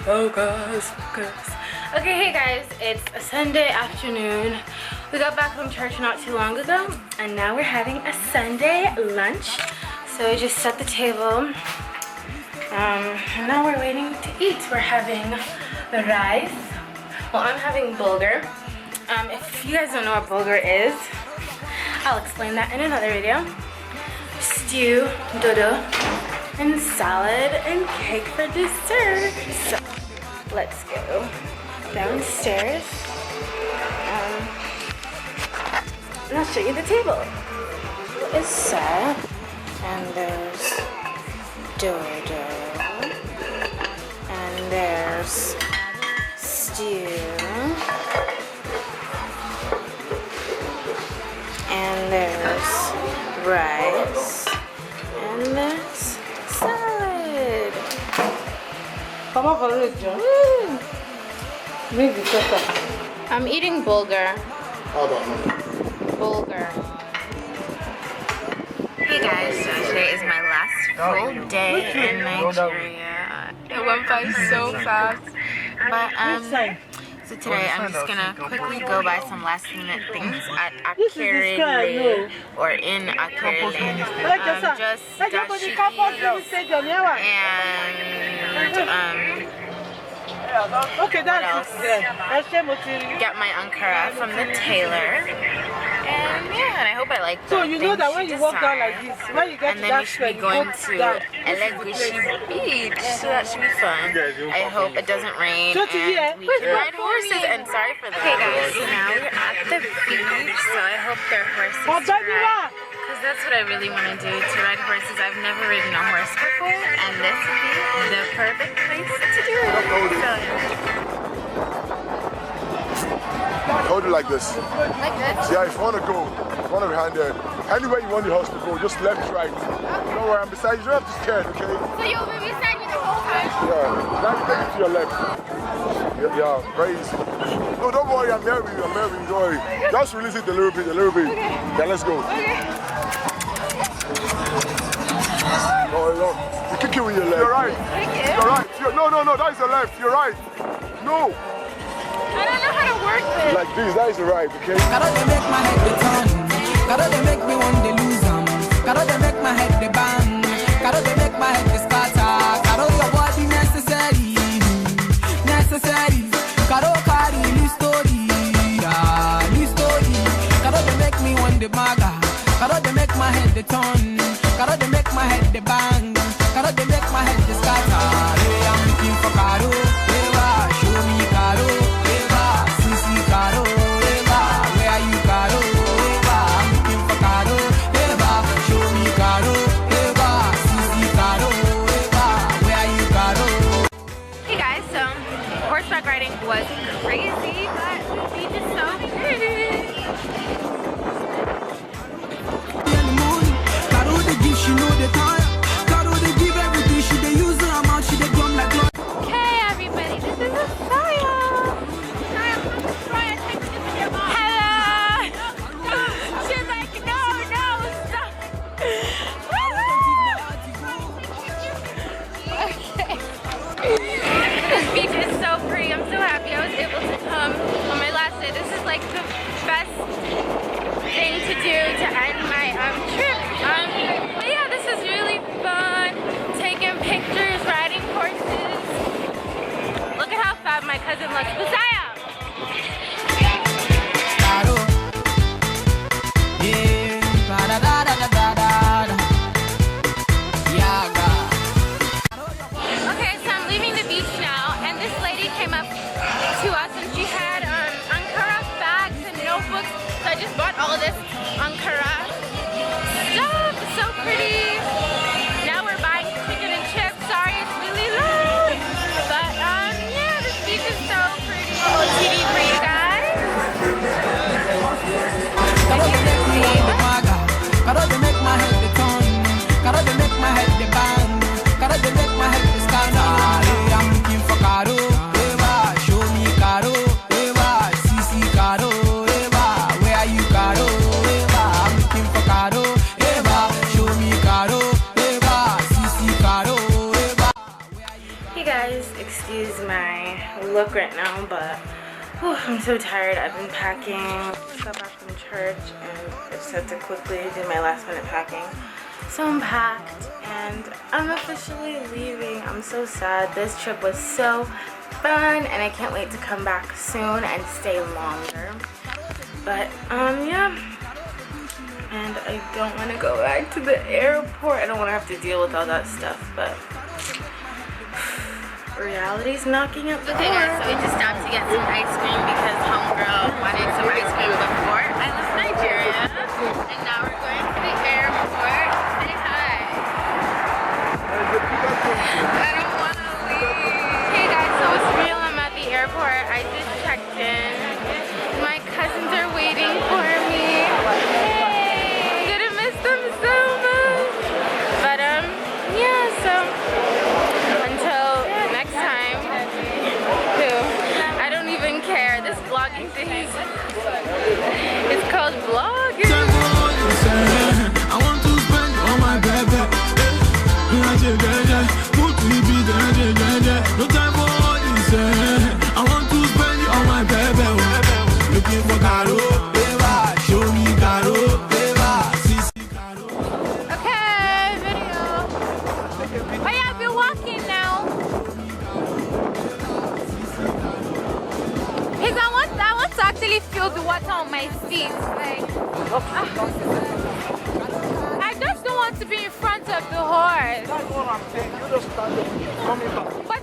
Focus. Okay, hey guys, it's a Sunday afternoon. We got back from church not too long ago, and now we're having a Sunday lunch. So we just set the table, and now we're waiting to eat. We're having the rice. Well, I'm having bulgur. If you guys don't know what bulgur is, I'll explain that in another video. Stew, dodo, and salad and cake for dessert. So let's go downstairs. And I'll show you the table. It's set, and there's dodo, and there's stew, and there's rice, and there's salad. I'm eating bulgur. Bulgur. Hey guys, so today is my last full day in Nigeria. It went by so fast. But so today I'm just gonna quickly go buy some last minute things at Akere or in Akere. Just dashiki and okay, what else? Get my ankara from the tailor. And yeah, and I hope I like the so you know that when you walk down like this, when you get and to then that we should be going to Elegushi beach, so that should be fun. I hope it doesn't rain and we can ride horses. And sorry for that. Okay guys, so now we're at the beach, so I hope there are horses to ride, because that's what I really want to do, to ride horses. I've never ridden a horse before, and this would be the perfect place to do it. Hold it like this. Like this? Yeah, if you want to go, if you want to behind there, anywhere you want the horse to go, just left, right. Don't worry, I'm beside you. You don't have to scared, okay? So you'll be beside me the whole time? Yeah, now you take it to your left. Yeah, very easy. No, don't worry, I'm there with you, don't worry. Just release it a little bit. Okay. Yeah, let's go. Okay. No, you kick it with your left. You're right. You're right. No, that is the left. You're right. No. I don't know how to work this. Like this, that is the right, okay? Gotta they make my head the turn. Gotta they make me want to lose them. Gotta they make my head the bang. Gotta they make my head the scatter. Gotta your body necessary. Gotta carry new story. New story. Gotta they make me want the maga. Gotta they make my head the turn. Gotta they make my head the bang. Gotta they make my head the scatter. Hey, I'm looking for Caro. Show me Caro. Caro, Eva, where are you, Caro? Eva, I'm looking for Caro. Eva, show me Caro. Eva, Sisi Caro. Eva, where are you, Caro? Hey guys, so horseback riding was crazy, but the beach is so pretty. In the morning, Caro they give, she know the tire. Caro they give everything, she they use her amount, she they drum like blood. Okay, everybody, this is a fire. My cousin looks Messiah. Okay, so I'm leaving the beach now, and this lady came up to us and she had Ankara bags and notebooks. So I just bought all of this Ankara stuff. It's so pretty. Now we're buying chicken and chips. Sorry, it's really loud. But yeah, this beach is so pretty. A little TV for you guys. As you can see. Gotta they make my head the turn. Gotta they make my head the bang. Gotta they make my head the scatter. Hey, I'm looking for Caro. Eva, show me Caro. Eva, Sisi Caro. Eva, where are you, Caro? look right now, but whew, I'm so tired. I've been packing. Just got back from church and I just had to quickly do my last minute packing. So I'm packed and I'm officially leaving. I'm so sad. This trip was so fun and I can't wait to come back soon and stay longer. But yeah. And I don't want to go back to the airport. I don't want to have to deal with all that stuff, but reality's knocking at the door. Okay guys, so we just stopped to get some ice cream because homegirl wanted some ice cream before I left Nigeria. And now we're going to the airport. Say hi. I don't want to leave. Hey guys, so it's real. I'm at the airport. I just checked in. My cousins are waiting for me. Hey, I'm gonna miss them so much. But yeah, so until next time, I don't even care. This vlogging thing is called vlogging. I want to spend all my baby. No time for all this. I want to spend all my baby. Looking for Caro, show me Caro, Okay, video. Why have you walking now? Because I want to actually feel the water on my feet. Like, I just don't want to be in front of the horse. That's what I'm saying. You just stand there, coming back. But